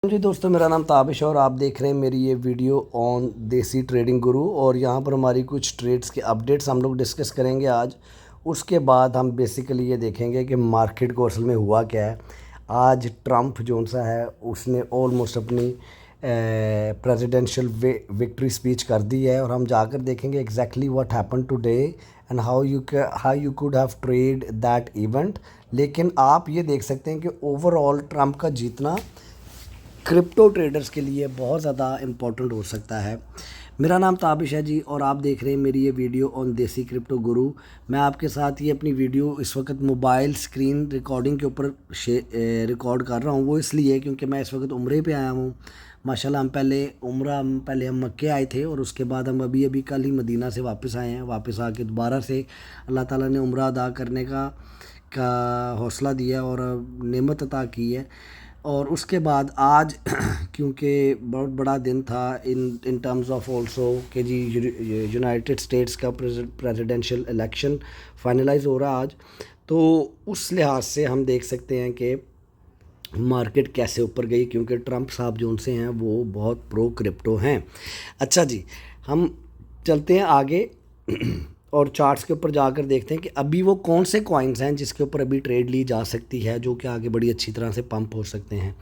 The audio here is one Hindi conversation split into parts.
जी दोस्तों, मेरा नाम ताबिश है और आप देख रहे हैं मेरी ये वीडियो ऑन देसी ट्रेडिंग गुरु। और यहाँ पर हमारी कुछ ट्रेड्स के अपडेट्स हम लोग डिस्कस करेंगे आज। उसके बाद हम बेसिकली ये देखेंगे कि मार्केट को असल में हुआ क्या है। आज ट्रंप जो सा है उसने ऑलमोस्ट अपनी प्रेसिडेंशियल विक्ट्री स्पीच कर दी है और हम जाकर देखेंगे exactly what happen today and how you could have trade that event. लेकिन आप ये देख सकते हैं कि ओवरऑल ट्रंप का जीतना क्रिप्टो ट्रेडर्स के लिए बहुत ज़्यादा इम्पोर्टेंट हो सकता है। मेरा नाम ताबिश है जी और आप देख रहे हैं मेरी ये वीडियो ऑन देसी क्रिप्टो गुरु। मैं आपके साथ ये अपनी वीडियो इस वक्त मोबाइल स्क्रीन रिकॉर्डिंग के ऊपर रिकॉर्ड कर रहा हूँ। वो इसलिए क्योंकि मैं इस वक्त उम्रे पे आया हूँ। माशाल्लाह हम मक्के आए थे और उसके बाद हम अभी कल ही मदीना से वापस आए हैं। वापस आके दोबारा से अल्लाह ताला ने उम्रा अदा करने का हौसला दिया और नेमत अता की है। और उसके बाद आज क्योंकि बहुत बड़ा दिन था इन टर्म्स ऑफ ऑल्सो कि जी यूनाइटेड स्टेट्स का प्रेसिडेंशियल इलेक्शन फाइनलाइज हो रहा आज, तो उस लिहाज से हम देख सकते हैं कि मार्केट कैसे ऊपर गई, क्योंकि ट्रंप साहब जो उनसे हैं वो बहुत प्रो क्रिप्टो हैं। अच्छा जी, हम चलते हैं आगे और चार्ट्स के ऊपर जाकर देखते हैं कि अभी वो कौन से कॉइन्स हैं जिसके ऊपर अभी ट्रेड ली जा सकती है, जो कि आगे बड़ी अच्छी तरह से पंप हो सकते हैं।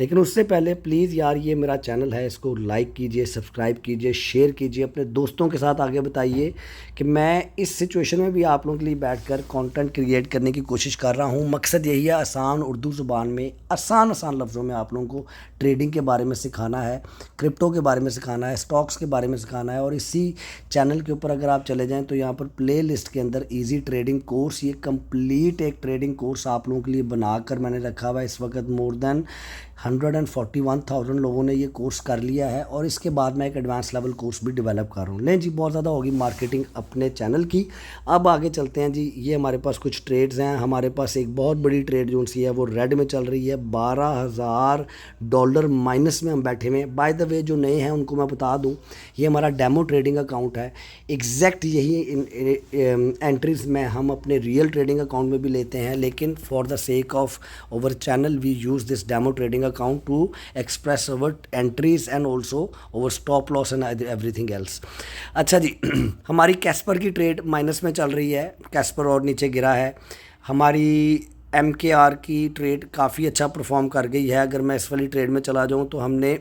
लेकिन उससे पहले प्लीज़ यार, ये मेरा चैनल है, इसको लाइक कीजिए, सब्सक्राइब कीजिए, शेयर कीजिए, अपने दोस्तों के साथ आगे बताइए कि मैं इस सिचुएशन में भी आप लोगों के लिए बैठकर कंटेंट क्रिएट करने की कोशिश कर रहा हूँ। मकसद यही है, आसान उर्दू ज़ुबान में आसान लफ्ज़ों में आप लोगों को ट्रेडिंग के बारे में सिखाना है, क्रिप्टो के बारे में सिखाना है, स्टॉक्स के बारे में सिखाना है। और इसी चैनल के ऊपर अगर आप चले जाएँ तो यहाँ पर प्ले लिस्ट के अंदर इजी ट्रेडिंग कोर्स, ये कंप्लीट एक ट्रेडिंग कोर्स आप लोगों के लिए बनाकर मैंने रखा हुआ है। इस वक्त मोर देन 141,000 लोगों ने ये कोर्स कर लिया है और इसके बाद मैं एक एडवांस लेवल कोर्स भी डेवलप कर रहा हूँ। लें जी, बहुत ज़्यादा होगी मार्केटिंग अपने चैनल की। अब आगे चलते हैं जी। ये हमारे पास कुछ ट्रेड्स हैं। हमारे पास एक बहुत बड़ी ट्रेड जो सी है वो रेड में चल रही है। $12,000 माइनस में हम बैठे हुए हैं। बाय द वे, जो नए हैं उनको मैं बता दूँ, ये हमारा डेमो ट्रेडिंग अकाउंट है। एग्जैक्ट यही एंट्रीज में हम अपने रियल ट्रेडिंग अकाउंट में भी लेते हैं, लेकिन for the sake of our channel we use this demo trading account to express our entries and also over stop loss and everything else. अच्छा जी, हमारी कैस्पर की ट्रेड माइनस में चल रही है। कैस्पर और नीचे गिरा है। हमारी MKR की ट्रेड काफ़ी अच्छा परफॉर्म कर गई है। अगर मैं इस वाली ट्रेड में चला जाऊँ तो हमने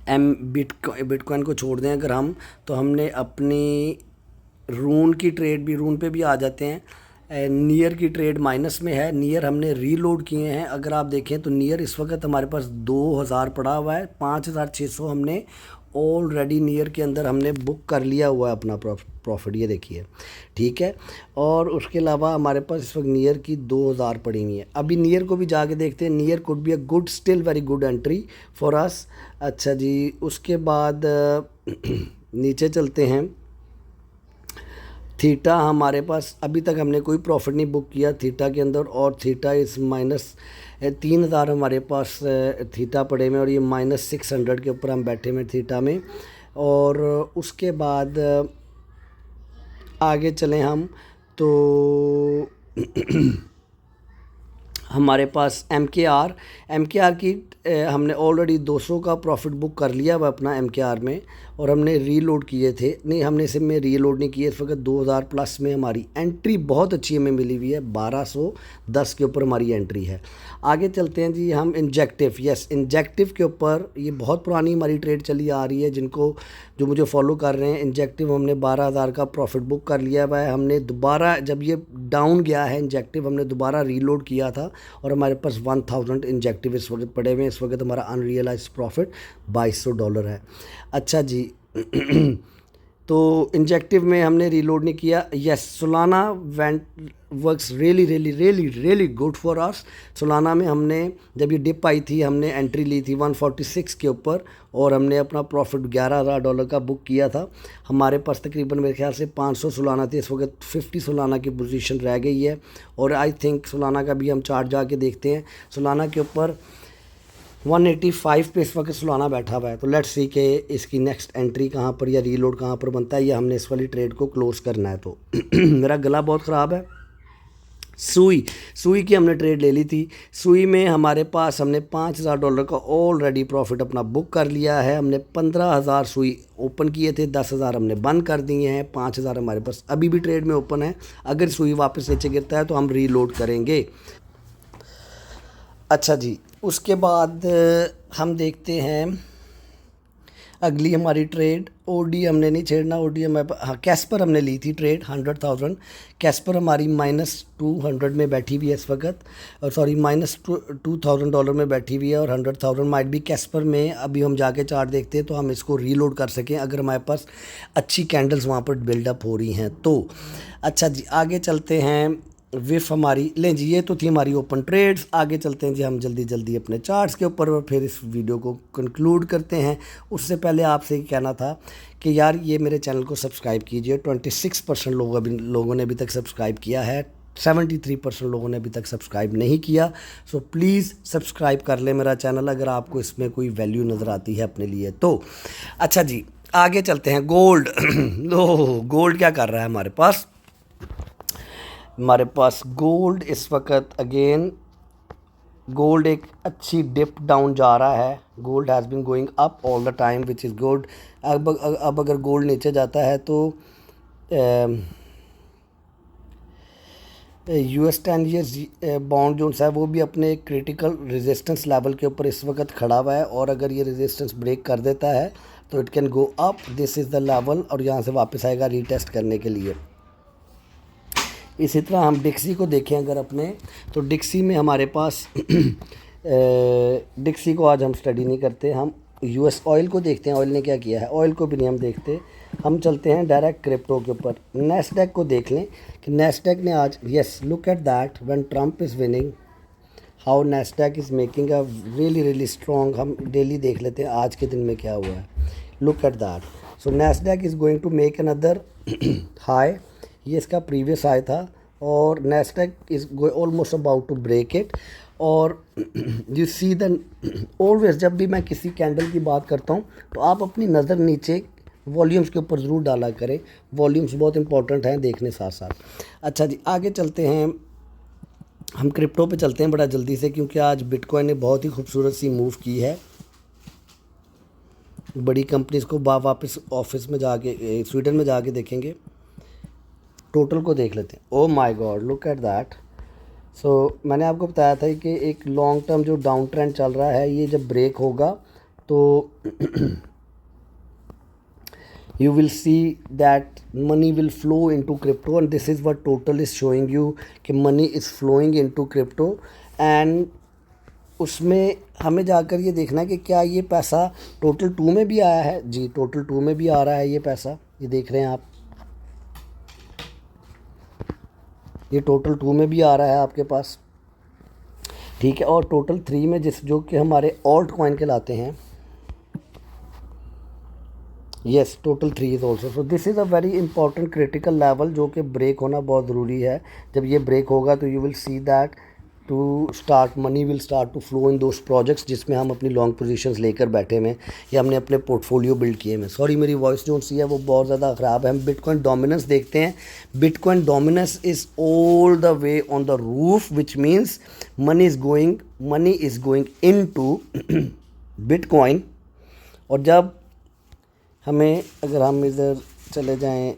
बिटकॉइन को छोड़ दें अगर हम, तो हमने अपनी रून की ट्रेड भी, रून पे भी आ जाते हैं। नियर की ट्रेड माइनस में है। नियर हमने रीलोड किए हैं। अगर आप देखें तो नियर इस वक्त हमारे पास 2,000 पड़ा हुआ है। 5,600 हमने ऑलरेडी नियर के अंदर हमने बुक कर लिया हुआ है अपना प्रॉफिट, ये देखिए, ठीक है। और उसके अलावा हमारे पास इस वक्त नियर की 2,000 पड़ी हुई है। अभी नियर को भी जाके देखते हैं। Near could be a good, still very good entry for us. अच्छा जी, उसके बाद नीचे चलते हैं। थीटा हमारे पास अभी तक हमने कोई प्रॉफिट नहीं बुक किया थीटा के अंदर, और थीटा इस माइनस 3,000 हमारे पास थीटा पड़े में, और ये -600 के ऊपर हम बैठे में थीटा में। और उसके बाद आगे चलें हम तो हमारे पास MKR की हमने ऑलरेडी 200 का प्रॉफिट बुक कर लिया हुआ अपना MKR में, और हमने रीलोड किए थे। नहीं, हमने इसे में रीलोड नहीं किए। इस वक्त 2,000 प्लस में हमारी एंट्री बहुत अच्छी हमें मिली हुई है। 1,210 के ऊपर हमारी एंट्री है। आगे चलते हैं जी हम इंजेक्टिव। यस, इंजेक्टिव के ऊपर ये बहुत पुरानी हमारी ट्रेड चली आ रही है। जो मुझे फॉलो कर रहे हैं, इंजेक्टिव हमने 12,000 का प्रॉफिट बुक कर लिया हुआ है। हमने दोबारा, जब ये डाउन गया है इंजेक्टिव, हमने दोबारा रीलोड किया था और हमारे पास 1,000 इंजेक्टिव इस वक्त पड़े हुए हैं। इस वक्त हमारा अनरियलाइज प्रॉफिट $2,200 है। अच्छा जी तो इंजेक्टिव में हमने रीलोड नहीं किया। Yes, Solana works really good for us. Solana में हमने जब ये डिप आई थी हमने एंट्री ली थी 146 के ऊपर, और हमने अपना प्रॉफिट $11,000 का बुक किया था। हमारे पास तकरीबन मेरे ख्याल से 500 सोलाना थी। इस वक्त 50 सोलाना की पोजीशन रह गई है। और आई थिंक सोलाना का भी हम चार्ट जाके देखते हैं। सोलाना के ऊपर 185 पे इस वक्त सोलाना बैठा हुआ है। तो लेट्स सी कि इसकी नेक्स्ट एंट्री कहाँ पर या रीलोड कहाँ पर बनता है, या हमने इस वाली ट्रेड को क्लोज़ करना है। तो मेरा गला बहुत ख़राब है, सुई सुई की हमने ट्रेड ले ली थी। सुई में हमारे पास हमने $5,000 का ऑलरेडी प्रॉफिट अपना बुक कर लिया है। हमने 15,000 सुई ओपन किए थे, 10,000 हमने बंद कर दिए हैं, 5,000 हमारे पास अभी भी ट्रेड में ओपन है। अगर सुई वापस नीचे गिरता है तो हम रीलोड करेंगे। अच्छा जी, उसके बाद हम देखते हैं अगली हमारी ट्रेड। ओडी हमने नहीं छेड़ना, ओडी हमारे, हाँ कैस्पर हमने ली थी ट्रेड 100,000। कैस्पर हमारी -200 में बैठी हुई है इस वक्त, और सॉरी -$2,000 में बैठी हुई है, और 100,000 माइट भी कैस्पर में अभी हम जाके चार्ट देखते हैं तो हम इसको रीलोड कर सकें अगर हमारे पास अच्छी कैंडल्स वहाँ पर बिल्डअप हो रही हैं तो। अच्छा जी, आगे चलते हैं। विफ हमारी लें जी, ये तो थी हमारी ओपन ट्रेड्स। आगे चलते हैं जी हम जल्दी जल्दी अपने चार्ट्स के ऊपर, और फिर इस वीडियो को कंक्लूड करते हैं। उससे पहले आपसे ये कहना था कि यार ये मेरे चैनल को सब्सक्राइब कीजिए। 26% लोगों ने अभी तक सब्सक्राइब किया है, 73% लोगों ने अभी तक सब्सक्राइब नहीं किया। सो प्लीज़ सब्सक्राइब कर ले मेरा चैनल अगर आपको इसमें कोई वैल्यू नज़र आती है अपने लिए तो। अच्छा जी, आगे चलते हैं। गोल्ड लो, गोल्ड क्या कर रहा है हमारे पास? हमारे पास गोल्ड इस वक्त अगेन गोल्ड एक अच्छी डिप डाउन जा रहा है। Gold has been going up all the time which is good. अब अगर गोल्ड नीचे जाता है तो US 10 ईयर्स बॉन्ड जो है वो भी अपने क्रिटिकल रेजिस्टेंस लेवल के ऊपर इस वक्त खड़ा हुआ है, और अगर ये रेजिस्टेंस ब्रेक कर देता है तो it can go up, this is the level, और यहाँ से वापस आएगा रीटेस्ट करने के लिए। इसी तरह हम डिक्सी को देखें अगर अपने, तो डिक्सी में हमारे पास डिक्सी को आज हम स्टडी नहीं करते, हम US ऑयल को देखते हैं। ऑयल ने क्या किया है, ऑयल को भी नहीं हम देखते, हम चलते हैं डायरेक्ट क्रिप्टो के ऊपर। नेस्डैक को देख लें कि नेस्डैक ने आज, yes look at that when Trump is winning, how Nasdaq is making a really strong. हम डेली देख लेते हैं आज के दिन में क्या हुआ है। Look at that, so Nasdaq is going to make another high, ये इसका प्रीवियस हाई था, और Nasdaq is almost about to break it. और यू सी द ऑलवेज जब भी मैं किसी कैंडल की बात करता हूँ तो आप अपनी नज़र नीचे वॉल्यूम्स के ऊपर ज़रूर डाला करें, वॉल्यूम्स बहुत इंपॉर्टेंट हैं देखने साथ साथ। अच्छा जी, आगे चलते हैं, हम क्रिप्टो पे चलते हैं बड़ा जल्दी से, क्योंकि आज बिटकॉइन ने बहुत ही खूबसूरत सी मूव की है। बड़ी कंपनीज को वापस ऑफिस में जाके, स्वीडन में जाके देखेंगे, टोटल को देख लेते हैं। Oh my god, look at that. So मैंने आपको बताया था कि एक लॉन्ग टर्म जो डाउन ट्रेंड चल रहा है, ये जब ब्रेक होगा तो you will see that money will flow into crypto, and this is what total is showing you कि money is flowing into crypto। and उसमें हमें जाकर ये देखना है कि क्या ये पैसा टोटल 2 में भी आया है। जी, टोटल 2 में भी आ रहा है ये पैसा, ये देख रहे हैं आप, ये टोटल 2 में भी आ रहा है आपके पास, ठीक है। और टोटल 3 में जो कि हमारे ऑल्ट कॉइन कहलाते हैं, yes total 3 is also. So this is a very important critical level जो कि ब्रेक होना बहुत ज़रूरी है। जब ये ब्रेक होगा तो you will see that to start money will start to flow in those projects जिसमें हम अपनी लॉन्ग पोजीशंस लेकर बैठे हुए या हमने अपने पोर्टफोलियो बिल्ड किए हैं। सॉरी मेरी वॉइस जो सी है वो बहुत ज़्यादा ख़राब है। हम बिटकॉइन डोमिनेंस देखते हैं, bitcoin dominance is all the way on the roof, which means money is going into bitcoin. और जब हमें, अगर हम इधर चले जाएं,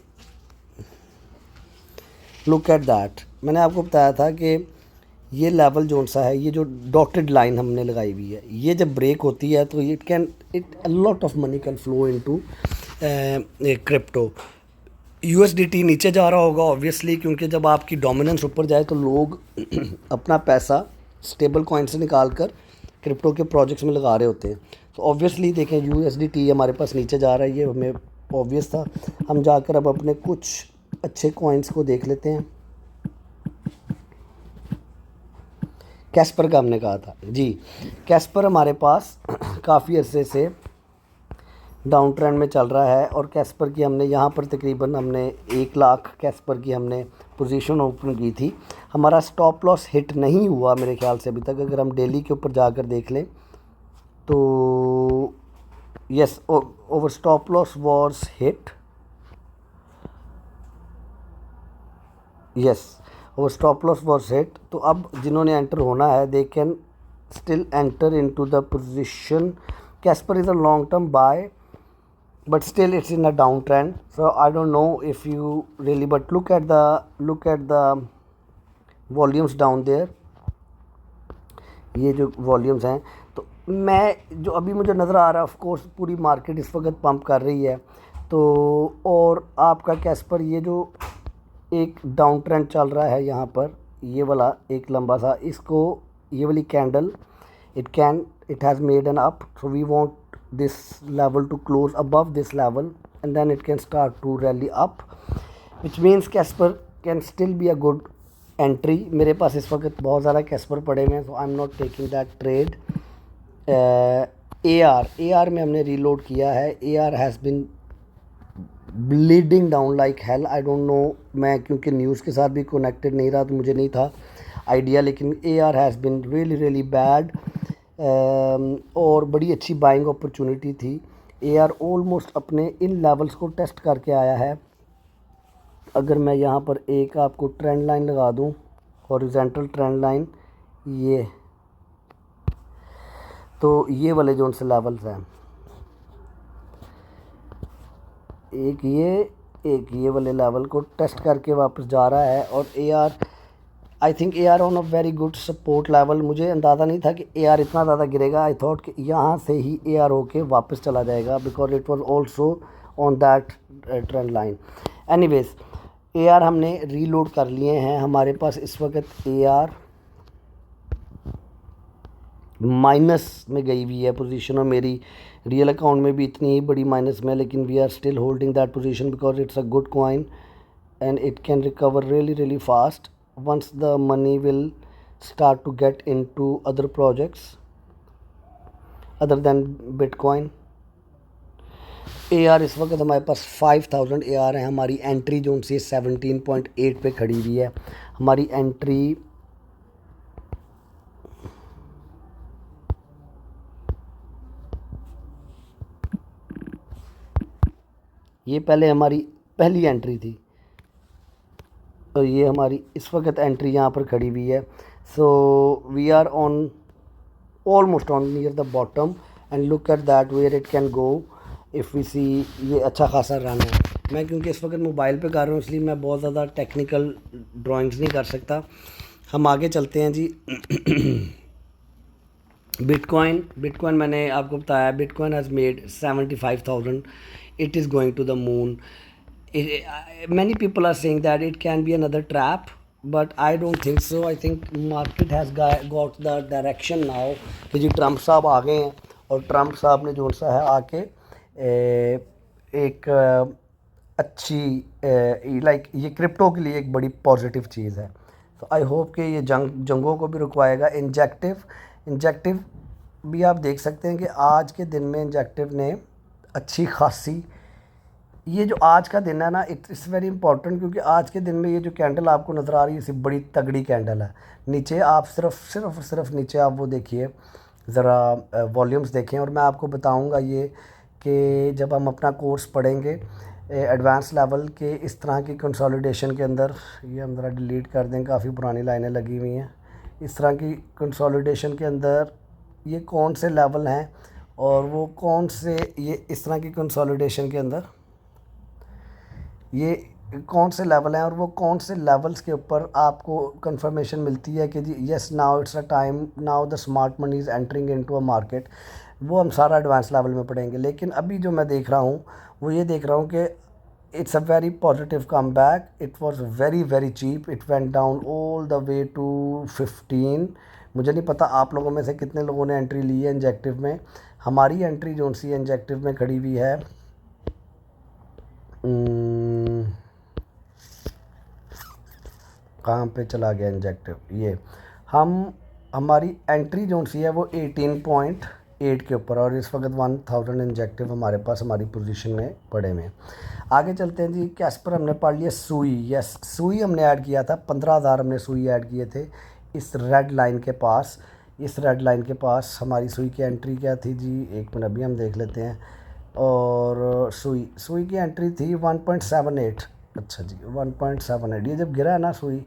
लुक एट दैट, मैंने आपको बताया था कि ये लेवल जो सा है, ये जो डॉटेड लाइन हमने लगाई हुई है, ये जब ब्रेक होती है तो it a lot of money can flow into crypto. USDT नीचे जा रहा होगा ऑब्वियसली, क्योंकि जब आपकी डोमिनेंस ऊपर जाए तो लोग अपना पैसा स्टेबल कॉइन से निकाल कर क्रिप्टो के प्रोजेक्ट्स में लगा रहे होते हैं। तो ऑब्वियसली देखें USDT हमारे पास नीचे जा रहा है, ये हमें ऑब्वियस था। हम जाकर अब अपने कुछ अच्छे कॉइन्स को देख लेते हैं। कैस्पर का हमने कहा था जी, कैस्पर हमारे पास काफ़ी अरसे से डाउन ट्रेंड में चल रहा है, और कैस्पर की हमने यहाँ पर तकरीबन हमने 1 लाख कैस्पर की हमने पोजीशन ओपन की थी। हमारा स्टॉप लॉस हिट नहीं हुआ मेरे ख्याल से अभी तक। अगर हम डेली के ऊपर जाकर देख लें तो yes, over stop loss was hit, yes और स्टॉप लॉस वॉज हिट। तो अब जिन्होंने एंटर होना है they can still enter into the position. Caspar is a long term by, but still it's in a downtrend, so I don't know if you really, but look at the volumes down there। ये जो वॉल्यूम्स हैं, तो मैं जो अभी मुझे नज़र आ रहा है, ऑफ कोर्स पूरी मार्केट इस वक्त पंप कर रही है। तो और आपका कैस्पर ये जो एक डाउन ट्रेंड चल रहा है यहाँ पर, ये वाला एक लंबा सा, इसको ये वाली candle it has made an up, so we want this level to close above this level and then it can start to rally up, which means Casper can still be a good entry। मेरे पास इस वक्त बहुत ज़्यादा कैस्पर पड़े हुए हैं, so I'm not taking that trade। AR में हमने रीलोड किया है। AR has been bleeding down like hell. I don't know, मैं क्योंकि न्यूज़ के साथ भी कनेक्टेड नहीं रहा तो मुझे नहीं था आइडिया, लेकिन AR has been really bad. और बड़ी अच्छी बाइंग अपॉर्चुनिटी थी। AR ऑलमोस्ट अपने इन लेवल्स को टेस्ट करके आया है। अगर मैं यहाँ पर एक आपको ट्रेंड लाइन लगा दूँ, हॉरिजॉन्टल ट्रेंड लाइन, ये तो ये वाले जो उनसे लेवल्स हैं, एक ये वाले लेवल को टेस्ट करके वापस जा रहा है। और AR, I think AR on a very good support level. मुझे अंदाज़ा नहीं था कि AR इतना ज़्यादा गिरेगा। आई थॉट कि यहाँ से ही AR होके वापस चला जाएगा, because it was also on that trend line. Anyways, AR हमने रीलोड कर लिए हैं। हमारे पास इस वक्त AR माइनस में गई हुई है पोजीशन, और मेरी रियल अकाउंट में भी इतनी ही बड़ी माइनस में, लेकिन we are still holding that position because it's a good coin and it can recover really fast once the money will start to get into other projects other than Bitcoin। AR इस वक्त हमारे पास 5000 AR है। हमारी एंट्री जो उनसे 17.8 पे खड़ी हुई है। हमारी एंट्री ये पहले हमारी पहली एंट्री थी, तो ये हमारी इस वक्त एंट्री यहाँ पर खड़ी हुई है। So we are on almost on near the bottom and look at that where it can go if we see. ये अच्छा खासा रन है। मैं क्योंकि इस वक्त मोबाइल पे कर रहा हूँ, इसलिए मैं बहुत ज़्यादा टेक्निकल ड्राइंग्स नहीं कर सकता। हम आगे चलते हैं जी। बिटकॉइन मैंने आपको बताया, bitcoin has made 75,000। It is going to the moon. Many people are saying that it can be another trap, but I don't think so। I think market has got the direction now कि जी ट्रम्प साहब आ गए हैं, और ट्रम्प साहब ने जो सा है आके एक अच्छी लाइक ये क्रिप्टो के लिए एक बड़ी पॉजिटिव चीज़ है। तो आई होप कि ये जंगों को भी रुकवाएगा। इंजेक्टिव भी आप देख सकते हैं कि आज के दिन में इंजेक्टिव ने अच्छी खासी, ये जो आज का दिन है ना, इट्स वेरी इंपॉर्टेंट, क्योंकि आज के दिन में ये जो कैंडल आपको नज़र आ रही है, इसे बड़ी तगड़ी कैंडल है। नीचे आप सिर्फ नीचे आप वो देखिए, ज़रा वॉल्यूम्स देखें, और मैं आपको बताऊंगा ये कि जब हम अपना कोर्स पढ़ेंगे एडवांस लेवल के, इस तरह की कंसोलिडेशन के अंदर, ये हम ज़रा डिलीट कर दें, काफ़ी पुरानी लाइनें लगी हुई हैं। इस तरह की कंसोलिडेशन के अंदर ये कौन से लेवल हैं, और वो कौन से, ये इस तरह की कंसोलिडेशन के अंदर ये कौन से लेवल हैं, और वो कौन से लेवल्स के ऊपर आपको कंफर्मेशन मिलती है कि जी yes now it's a time, now the smart money is entering into a market. वो हम सारा एडवांस लेवल में पढ़ेंगे। लेकिन अभी जो मैं देख रहा हूँ वो ये देख रहा हूँ कि it's a very positive comeback. It was very cheap. It went down all the way to 15। मुझे नहीं पता आप लोगों में से कितने लोगों ने एंट्री ली है इंजेक्टिव में। हमारी एंट्री जो सी इंजेक्टिव में खड़ी हुई है, कहाँ पे चला गया इंजेक्टिव, ये हमारी एंट्री जो सी है वो 18.8 के ऊपर, और इस वक्त 1000 इंजेक्टिव हमारे पास हमारी पोजीशन में पड़े हुए हैं। आगे चलते हैं जी। कैस्पर हमने पढ़ लिया। सुई, यस सुई हमने ऐड किया था, 15,000 हमने सुई ऐड किए थे इस रेड लाइन के पास। इस रेड लाइन के पास हमारी सुई की एंट्री क्या थी जी, एक मिनट अभी हम देख लेते हैं। और सुई की एंट्री थी 1.78। अच्छा जी 1.78। ये जब गिरा है ना सुई,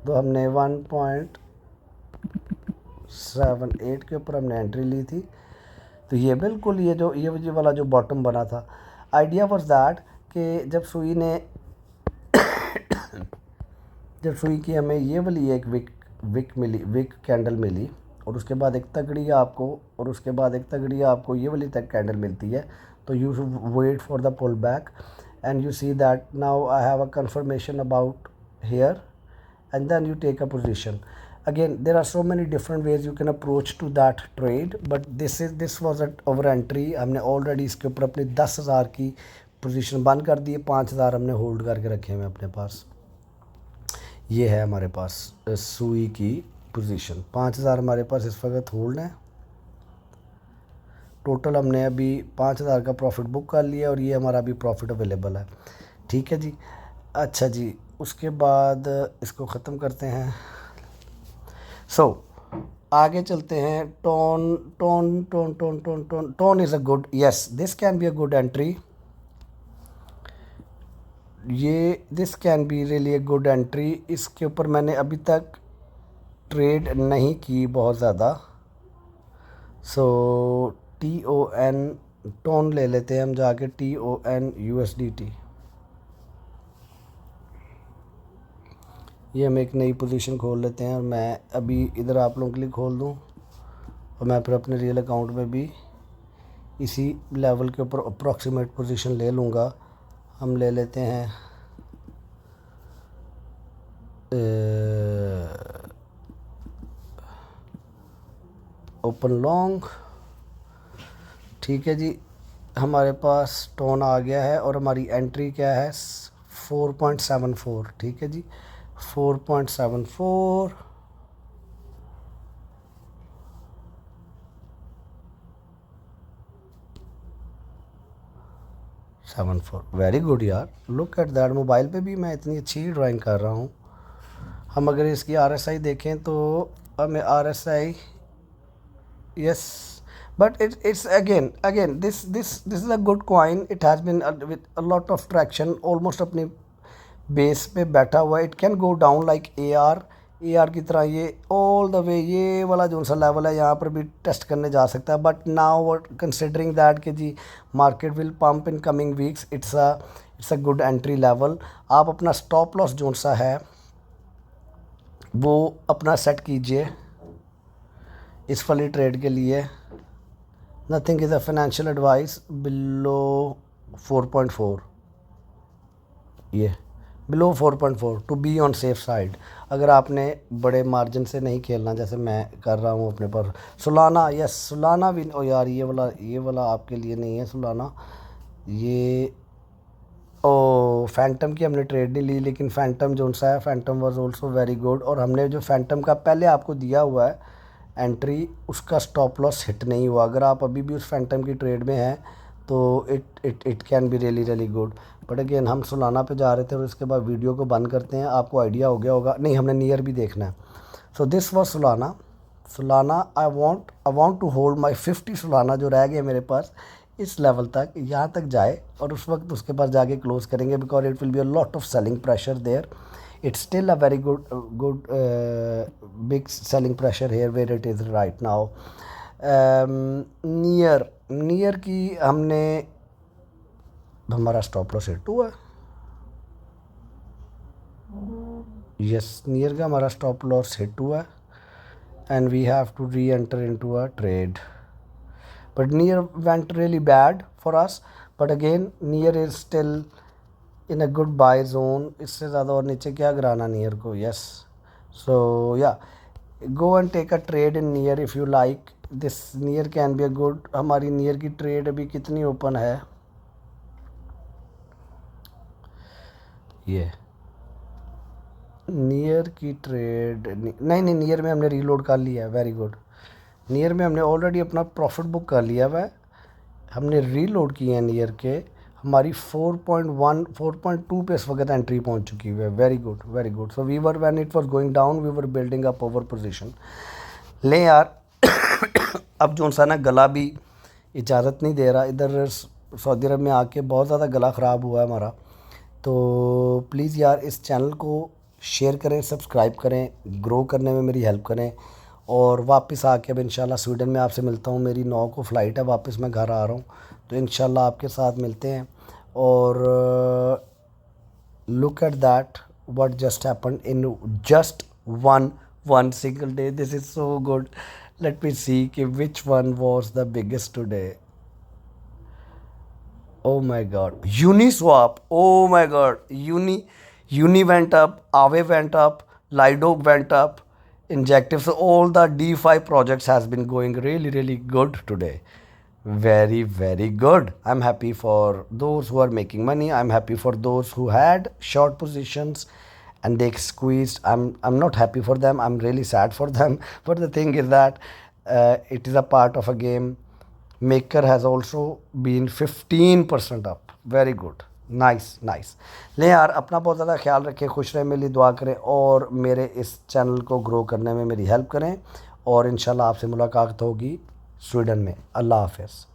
तो हमने 1.78 के ऊपर हमने एंट्री ली थी। तो ये बिल्कुल ये वाला जो बॉटम बना था, आइडिया वाज दैट कि जब सुई की हमें ये वाली एक विक कैंडल मिली, और उसके बाद एक तगड़ी आपको ये वाली तक कैंडल मिलती है, तो you should wait for the pullback and you see that now I have a confirmation about here and then you take a position. Again, there are so many different ways you can approach to that trade, but this was our entry. हमने ऑलरेडी इसके ऊपर अपनी 10,000 की पोजीशन बंद कर दी है, 5,000 हमने होल्ड करके रखे हैं अपने पास। ये है हमारे पास सुई की पोजीशन, 5,000 हमारे पास इस वक्त होल्ड है। टोटल हमने अभी 5,000 का प्रॉफिट बुक कर लिया और ये हमारा अभी प्रॉफिट अवेलेबल है। ठीक है जी। अच्छा जी, उसके बाद इसको ख़त्म करते हैं। आगे चलते हैं। Tone is a good, yes this can be a good entry. This can be really a good entry. इसके ऊपर मैंने अभी तक ट्रेड नहीं की बहुत ज़्यादा। TON टोन ले लेते हैं हम जाके, TON USDT। ये हम एक नई पोजीशन खोल लेते हैं और मैं अभी इधर आप लोगों के लिए खोल दूँ, और मैं फिर अपने रियल अकाउंट में भी इसी लेवल के ऊपर अप्रॉक्सीमेट पोजीशन ले लूँगा। हम ले लेते हैं ओपन लॉन्ग। ठीक है जी, हमारे पास टोन आ गया है और हमारी एंट्री क्या है, 4.74। ठीक है जी, 4.74। वेरी गुड यार, लुक एट दैट। मोबाइल पे भी मैं इतनी अच्छी ड्राइंग कर रहा हूँ। हम अगर इसकी RSI देखें तो हमें RSI, yes, but it's again this is a good coin. It has been with a lot of traction, almost अपने बेस पे बैठा हुआ है। It can go down like AR की तरह, ये ऑल द वे ये वाला जो सा लेवल है यहाँ पर भी टेस्ट करने जा सकता है। बट नाउ कंसिडरिंग दैट कि जी market will pump in coming weeks, it's a good entry level. आप अपना स्टॉप लॉस जो सा है वो अपना सेट कीजिए इस वाली ट्रेड के लिए। Nothing is a financial advice below 4.4, ये below 4.4 to be on safe side. अगर आपने बड़े मार्जिन से नहीं खेलना जैसे मैं कर रहा हूँ अपने पर। सुलाना, यस सुलाना भी, ओ यार ये वाला आपके लिए नहीं है सुलाना। ये फैंटम की हमने ट्रेड नहीं ली, लेकिन फैंटम जो सा है, Phantom was also very good. और हमने जो फैंटम का पहले आपको दिया हुआ है एंट्री, उसका स्टॉप लॉस हिट नहीं हुआ। अगर आप अभी भी उस फैंटम की ट्रेड में हैं तो it can be really good. But again हम सुलाना पे जा रहे थे और इसके बाद वीडियो को बंद करते हैं। आपको आइडिया हो गया होगा, नहीं हमने नियर भी देखना है। So this was Solana. I want to hold my 50 Solana जो रह गए मेरे पास इस लेवल तक, यहाँ तक जाए और उस वक्त उसके पास जाके क्लोज करेंगे, because it will be a lot of selling pressure there. It's still a very good big selling pressure here where it is right now. Near की हमने हमारा स्टॉप लॉस हिट हुआ। यस, नियर का हमारा स्टॉप लॉस हिट हुआ and we have to reenter into a trade. But near went really bad for us, but again near is still in a good buy zone. इससे ज़्यादा और नीचे क्या गिराना नियर को। यस, सो या go and take a trade in near if you like. This near can be a good. हमारी नियर की ट्रेड अभी कितनी ओपन है, ये नियर की ट्रेड नहीं, नियर में हमने रीलोड कर लिया है। वेरी गुड, नियर में हमने ऑलरेडी अपना प्रॉफिट बुक कर लिया हुआ है। हमने रीलोड किए हैं नियर के। हमारी 4.1 4.2 पे इस वक्त एंट्री पहुंच चुकी है। Very good. So we were when it was going down we were building up our position. ले यार अब जो सा ना गला भी इजाज़त नहीं दे रहा, इधर सऊदी अरब में आके बहुत ज़्यादा गला ख़राब हुआ है हमारा। तो प्लीज़ यार इस चैनल को शेयर करें, सब्सक्राइब करें, ग्रो करने में मेरी हेल्प करें। और वापस आके अब इंशाल्लाह स्वीडन में आपसे मिलता हूँ। मेरी 9 को फ़्लाइट है, वापस मैं घर आ रहा हूँ, तो इंशाल्लाह आपके साथ मिलते हैं। और look at that, what just happened in just one single day. This is so good. Let me see which one was the biggest today. Oh my god, Uniswap. Oh my god, Uni went up, Aave went up, Lido went up, Injective. So all the DeFi projects has been going really good today. Very good. I'm happy for those who are making money. I'm happy for those who had short positions and they squeezed. I'm not happy for them. I'm really sad for them. But the thing is that it is a part of a game. Maker has also been 15% up. Very good. Nice. ले यार, अपना बहुत ज़्यादा ख्याल रखें, खुश रहें, मेरी दुआ करें और मेरे इस चैनल को ग्रो करने में मेरी हेल्प करें। और इंशाल्लाह आपसे मुलाकात होगी स्वीडन में। अल्लाह हाफ़िज़।